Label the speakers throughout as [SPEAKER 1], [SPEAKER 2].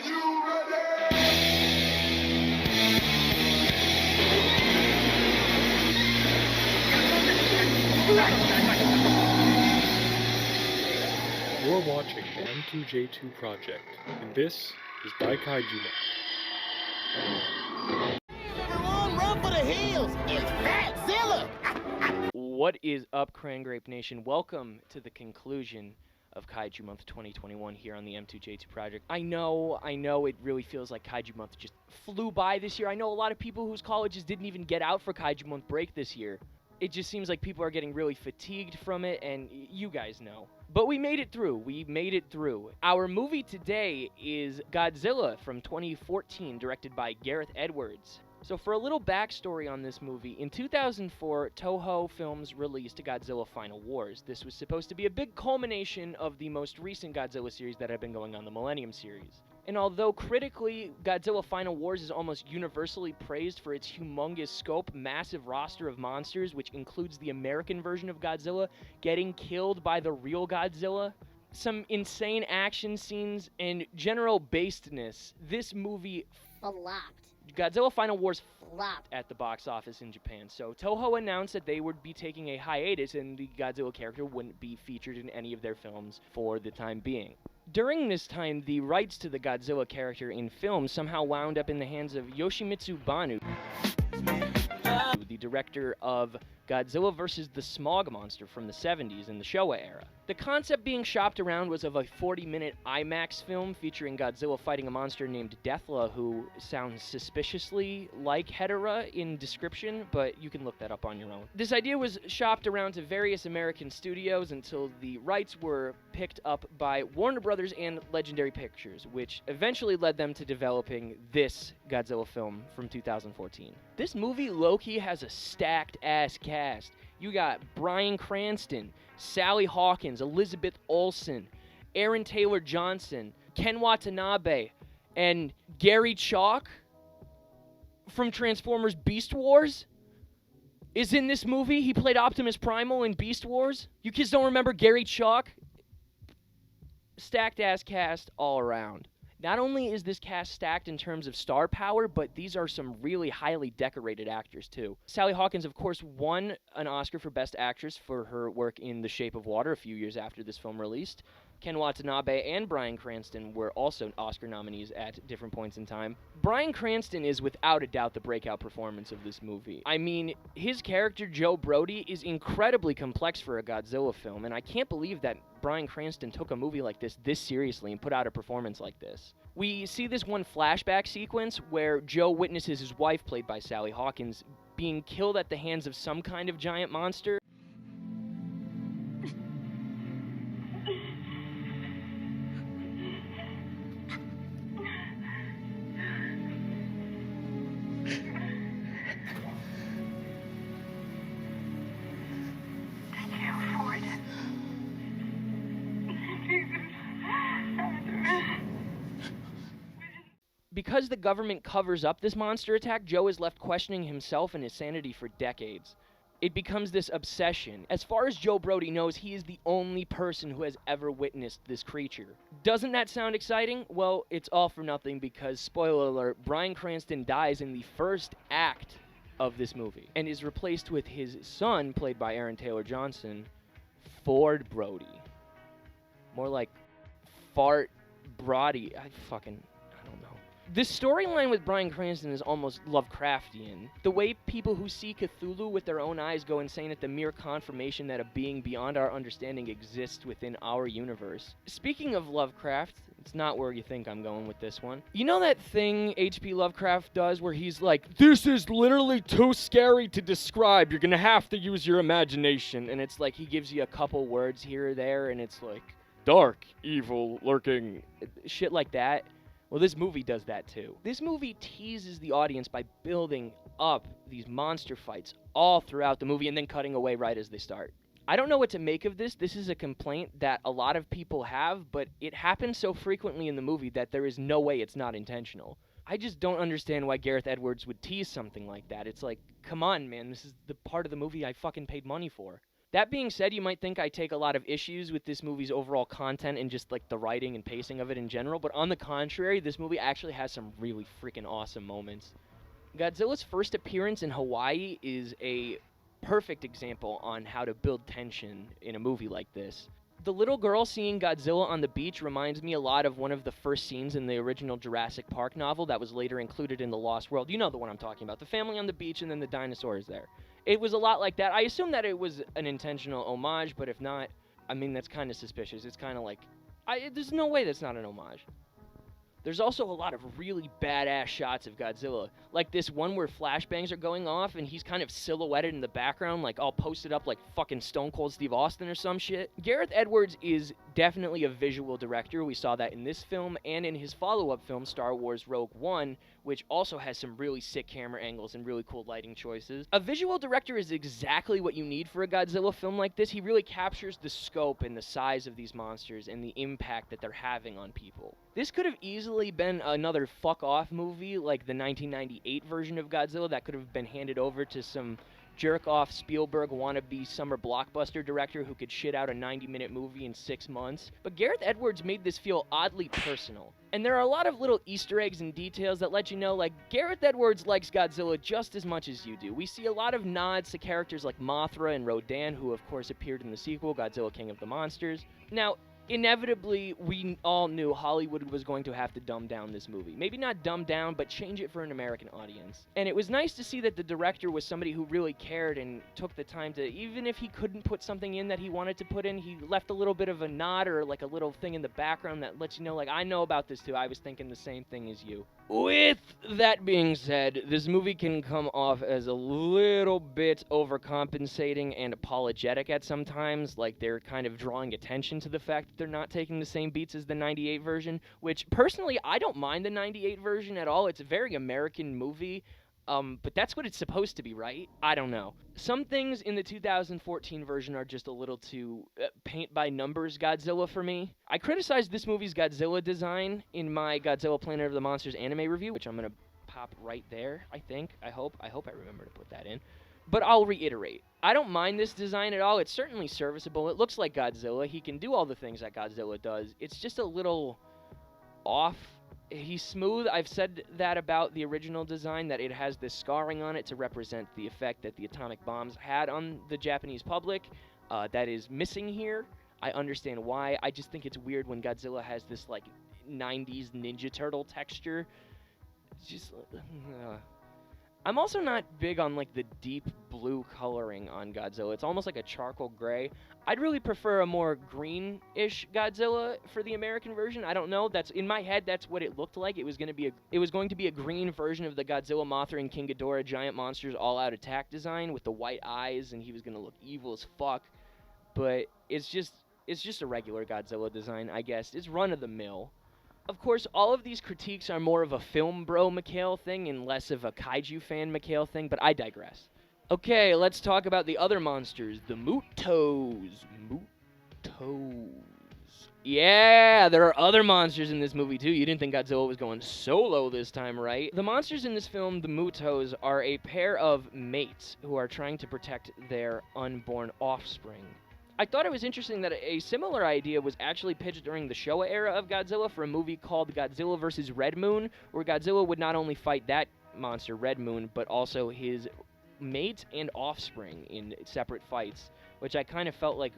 [SPEAKER 1] you ready?
[SPEAKER 2] You're watching the M2J2 project, and this is by Kaiju Month.
[SPEAKER 3] Everyone, run for the hills! It's Godzilla!
[SPEAKER 4] What is up, Cran Grape Nation? Welcome to the conclusion of Kaiju Month 2021 here on the M2J2 project. I know it really feels like Kaiju Month just flew by this year. I know a lot of people whose colleges didn't even get out for Kaiju Month break this year. It just seems like people are getting really fatigued from it, and you guys know. But we made it through. Our movie today is Godzilla from 2014, directed by Gareth Edwards. So for a little backstory on this movie, in 2004, Toho Films released Godzilla Final Wars. This was supposed to be a big culmination of the most recent Godzilla series that had been going on, the Millennium series. And although critically, Godzilla Final Wars is almost universally praised for its humongous scope, massive roster of monsters, which includes the American version of Godzilla getting killed by the real Godzilla, some insane action scenes, and general basedness, this movie
[SPEAKER 5] flopped.
[SPEAKER 4] Godzilla Final Wars
[SPEAKER 5] Flopped.
[SPEAKER 4] at the box office in Japan. So Toho announced that they would be taking a hiatus and the Godzilla character wouldn't be featured in any of their films for the time being. During this time, the rights to the Godzilla character in film somehow wound up in the hands of Yoshimitsu Banu, the director of Godzilla vs. the Smog Monster from the 70s in the Showa era. The concept being shopped around was of a 40-minute IMAX film featuring Godzilla fighting a monster named Deathla, who sounds suspiciously like Hedorah in description, but you can look that up on your own. This idea was shopped around to various American studios until the rights were picked up by Warner Brothers and Legendary Pictures, which eventually led them to developing this Godzilla film from 2014. This movie, low-key, has a stacked-ass cast. You got Bryan Cranston, Sally Hawkins, Elizabeth Olsen, Aaron Taylor Johnson, Ken Watanabe, and Gary Chalk from Transformers Beast Wars is in this movie. He played Optimus Primal in Beast Wars. You kids don't remember Gary Chalk? Stacked-ass cast all around. Not only is this cast stacked in terms of star power, but these are some really highly decorated actors, too. Sally Hawkins, of course, won an Oscar for Best Actress for her work in The Shape of Water a few years after this film released. Ken Watanabe and Bryan Cranston were also Oscar nominees at different points in time. Bryan Cranston is without a doubt the breakout performance of this movie. I mean, his character, Joe Brody, is incredibly complex for a Godzilla film, and I can't believe that Bryan Cranston took a movie like this seriously and put out a performance like this. We see this one flashback sequence where Joe witnesses his wife, played by Sally Hawkins, being killed at the hands of some kind of giant monster. Because the government covers up this monster attack, Joe is left questioning himself and his sanity for decades. It becomes this obsession. As far as Joe Brody knows, he is the only person who has ever witnessed this creature. Doesn't that sound exciting? Well, it's all for nothing because, spoiler alert, Bryan Cranston dies in the first act of this movie and is replaced with his son, played by Aaron Taylor Johnson, Ford Brody. More like Fart Brody. I don't know. This storyline with Bryan Cranston is almost Lovecraftian. The way people who see Cthulhu with their own eyes go insane at the mere confirmation that a being beyond our understanding exists within our universe. Speaking of Lovecraft, it's not where you think I'm going with this one. You know that thing H.P. Lovecraft does where he's like, "This is literally too scary to describe. You're gonna have to use your imagination." And it's like he gives you a couple words here or there, and it's like, dark, evil, lurking, shit like that. Well, this movie does that too. This movie teases the audience by building up these monster fights all throughout the movie and then cutting away right as they start. I don't know what to make of this. This is a complaint that a lot of people have, but it happens so frequently in the movie that there is no way it's not intentional. I just don't understand why Gareth Edwards would tease something like that. It's like, come on, man, this is the part of the movie I fucking paid money for. That being said, you might think I take a lot of issues with this movie's overall content and just like the writing and pacing of it in general, but on the contrary, this movie actually has some really freaking awesome moments. Godzilla's first appearance in Hawaii is a perfect example on how to build tension in a movie like this. The little girl seeing Godzilla on the beach reminds me a lot of one of the first scenes in the original Jurassic Park novel that was later included in The Lost World. You know the one I'm talking about. The family on the beach and then the dinosaurs there. It was a lot like that. I assume that it was an intentional homage, but if not, I mean, that's kind of suspicious. It's kind of like, there's no way that's not an homage. There's also a lot of really badass shots of Godzilla. Like this one where flashbangs are going off and he's kind of silhouetted in the background, like all posted up like fucking Stone Cold Steve Austin or some shit. Gareth Edwards is definitely a visual director. We saw that in this film and in his follow-up film, Star Wars Rogue One, which also has some really sick camera angles and really cool lighting choices. A visual director is exactly what you need for a Godzilla film like this. He really captures the scope and the size of these monsters and the impact that they're having on people. This could have easily been another fuck-off movie like the 1998 version of Godzilla that could have been handed over to some jerk-off Spielberg wannabe summer blockbuster director who could shit out a 90-minute movie in 6 months. But Gareth Edwards made this feel oddly personal. And there are a lot of little Easter eggs and details that let you know, like, Gareth Edwards likes Godzilla just as much as you do. We see a lot of nods to characters like Mothra and Rodan, who of course appeared in the sequel, Godzilla King of the Monsters. Now, inevitably, we all knew Hollywood was going to have to dumb down this movie. Maybe not dumb down, but change it for an American audience. And it was nice to see that the director was somebody who really cared and took the time to, even if he couldn't put something in that he wanted to put in, he left a little bit of a nod or like a little thing in the background that lets you know, like, I know about this too. I was thinking the same thing as you. With that being said, this movie can come off as a little bit overcompensating and apologetic at some times, like they're kind of drawing attention to the fact that they're not taking the same beats as the 98 version, which personally, I don't mind the 98 version at all. It's a very American movie, but that's what it's supposed to be, right? I don't know. Some things in the 2014 version are just a little too paint-by-numbers Godzilla for me. I criticized this movie's Godzilla design in my Godzilla Planet of the Monsters anime review, which I'm going to pop right there, I think. I hope I remember to put that in. But I'll reiterate. I don't mind this design at all. It's certainly serviceable. It looks like Godzilla. He can do all the things that Godzilla does. It's just a little off. He's smooth. I've said that about the original design, that it has this scarring on it to represent the effect that the atomic bombs had on the Japanese public. That is missing here. I understand why. I just think it's weird when Godzilla has this, like, 90s Ninja Turtle texture. It's just... I'm also not big on, like, the deep blue coloring on Godzilla. It's almost like a charcoal gray. I'd really prefer a more green-ish Godzilla for the American version. I don't know. That's in my head, that's what it looked like. It was going to be a green version of the Godzilla, Mothra, and King Ghidorah giant monsters all-out attack design with the white eyes, and he was going to look evil as fuck. But it's just a regular Godzilla design, I guess. It's run-of-the-mill. Of course, all of these critiques are more of a film bro McHale thing and less of a kaiju fan McHale thing, but I digress. Okay, let's talk about the other monsters, the Mutos. Yeah, there are other monsters in this movie too. You didn't think Godzilla was going solo this time, right? The monsters in this film, the Mutos, are a pair of mates who are trying to protect their unborn offspring. I thought it was interesting that a similar idea was actually pitched during the Showa era of Godzilla for a movie called Godzilla vs. Red Moon, where Godzilla would not only fight that monster, Red Moon, but also his mate and offspring in separate fights, which I kind of felt like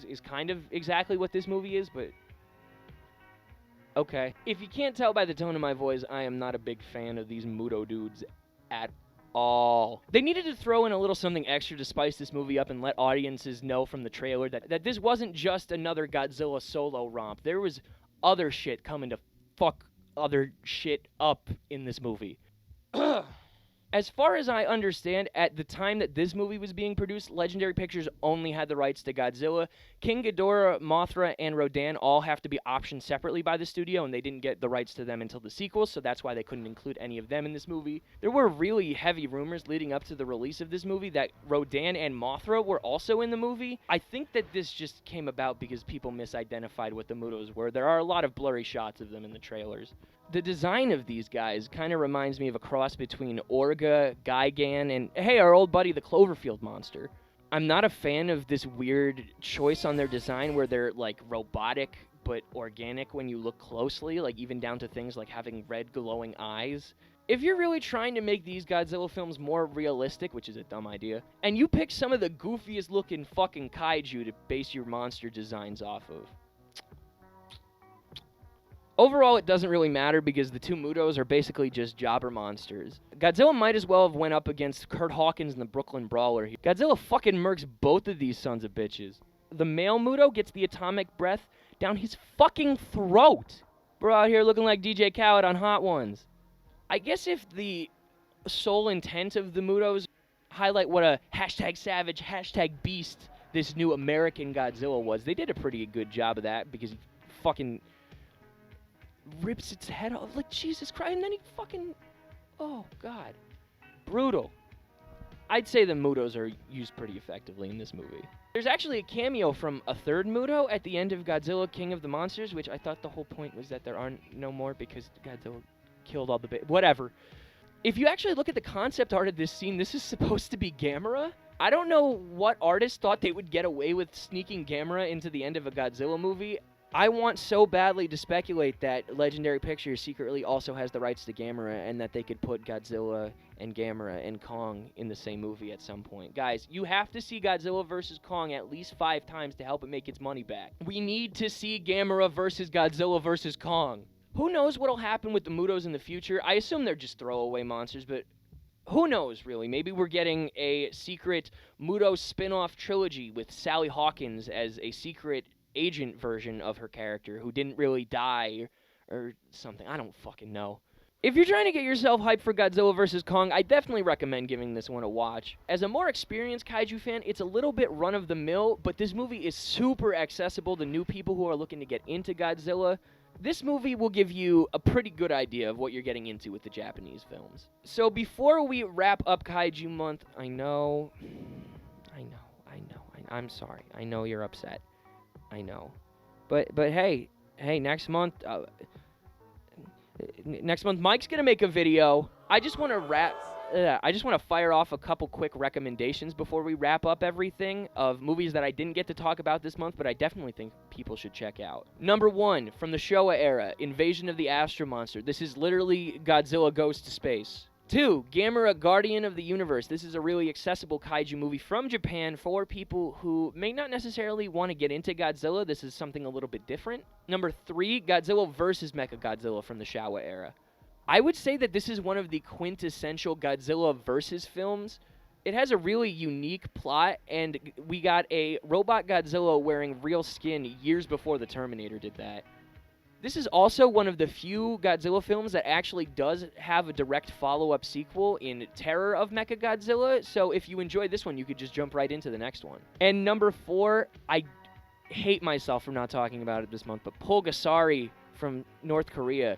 [SPEAKER 4] is kind of exactly what this movie is, but... okay. If you can't tell by the tone of my voice, I am not a big fan of these Muto dudes at all. They needed to throw in a little something extra to spice this movie up and let audiences know from the trailer that this wasn't just another Godzilla solo romp. There was other shit coming to fuck other shit up in this movie. As far as I understand, at the time that this movie was being produced, Legendary Pictures only had the rights to Godzilla. King Ghidorah, Mothra, and Rodan all have to be optioned separately by the studio, and they didn't get the rights to them until the sequel, so that's why they couldn't include any of them in this movie. There were really heavy rumors leading up to the release of this movie that Rodan and Mothra were also in the movie. I think that this just came about because people misidentified what the Mutos were. There are a lot of blurry shots of them in the trailers. The design of these guys kind of reminds me of a cross between Orga, Gigan, and, hey, our old buddy, the Cloverfield monster. I'm not a fan of this weird choice on their design where they're, like, robotic but organic when you look closely, like, even down to things like having red glowing eyes. If you're really trying to make these Godzilla films more realistic, which is a dumb idea, and you pick some of the goofiest looking fucking kaiju to base your monster designs off of, overall, it doesn't really matter because the two Mutos are basically just jobber monsters. Godzilla might as well have went up against Kurt Hawkins in the Brooklyn Brawler. Godzilla fucking murks both of these sons of bitches. The male Muto gets the atomic breath down his fucking throat. We're out here looking like DJ Khaled on Hot Ones. I guess if the sole intent of the Mutos highlight what a #savage, #beast this new American Godzilla was, they did a pretty good job of that because he fucking rips its head off, like, Jesus Christ, and then he fucking, oh, God. Brutal. I'd say the Mutos are used pretty effectively in this movie. There's actually a cameo from a third Muto at the end of Godzilla King of the Monsters, which I thought the whole point was that there aren't no more because Godzilla killed all the whatever. If you actually look at the concept art of this scene, this is supposed to be Gamera. I don't know what artist thought they would get away with sneaking Gamera into the end of a Godzilla movie. I want so badly to speculate that Legendary Pictures secretly also has the rights to Gamera and that they could put Godzilla and Gamera and Kong in the same movie at some point. Guys, you have to see Godzilla vs. Kong at least 5 times to help it make its money back. We need to see Gamera versus Godzilla vs. Kong. Who knows what'll happen with the Mutos in the future? I assume they're just throwaway monsters, but who knows, really? Maybe we're getting a secret Muto spin-off trilogy with Sally Hawkins as a secret agent version of her character who didn't really die or something. I don't fucking know. If you're trying to get yourself hyped for Godzilla vs. Kong, I definitely recommend giving this one a watch. As a more experienced kaiju fan, it's a little bit run-of-the-mill, but this movie is super accessible to new people who are looking to get into Godzilla. This movie will give you a pretty good idea of what you're getting into with the Japanese films. So before we wrap up Kaiju Month, I'm sorry. I know you're upset. I know. But hey, next month Mike's going to make a video. I just want to fire off a couple quick recommendations before we wrap up everything of movies that I didn't get to talk about this month, but I definitely think people should check out. Number 1, from the Showa era, Invasion of the Astro Monster. This is literally Godzilla Goes to Space. 2, Gamera Guardian of the Universe. This is a really accessible kaiju movie from Japan for people who may not necessarily want to get into Godzilla. This is something a little bit different. Number 3, Godzilla vs. Mechagodzilla from the Showa era. I would say that this is one of the quintessential Godzilla vs. films. It has a really unique plot, and we got a robot Godzilla wearing real skin years before the Terminator did that. This is also one of the few Godzilla films that actually does have a direct follow-up sequel in Terror of Mechagodzilla, so if you enjoy this one, you could just jump right into the next one. And number 4, I hate myself for not talking about it this month, but Pulgasari from North Korea.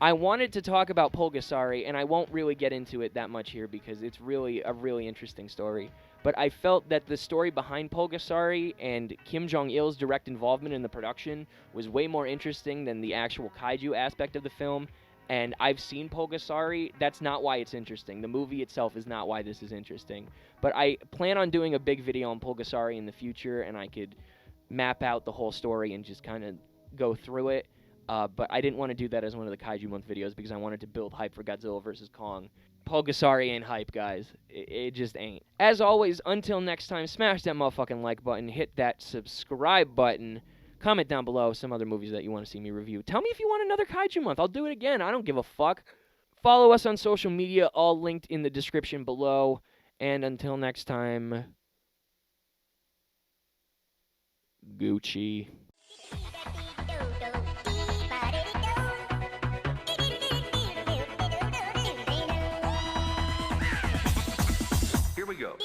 [SPEAKER 4] I wanted to talk about Pulgasari, and I won't really get into it that much here because it's really a really interesting story. But I felt that the story behind Pulgasari and Kim Jong-il's direct involvement in the production was way more interesting than the actual kaiju aspect of the film. And I've seen Pulgasari. That's not why it's interesting. The movie itself is not why this is interesting. But I plan on doing a big video on Pulgasari in the future, and I could map out the whole story and just kind of go through it. But I didn't want to do that as one of the Kaiju Month videos because I wanted to build hype for Godzilla vs. Kong. Pulgasari ain't hype, guys. It just ain't. As always, until next time, smash that motherfucking like button, hit that subscribe button, comment down below some other movies that you want to see me review. Tell me if you want another Kaiju Month. I'll do it again. I don't give a fuck. Follow us on social media, all linked in the description below. And until next time, Gucci.
[SPEAKER 1] Here we go.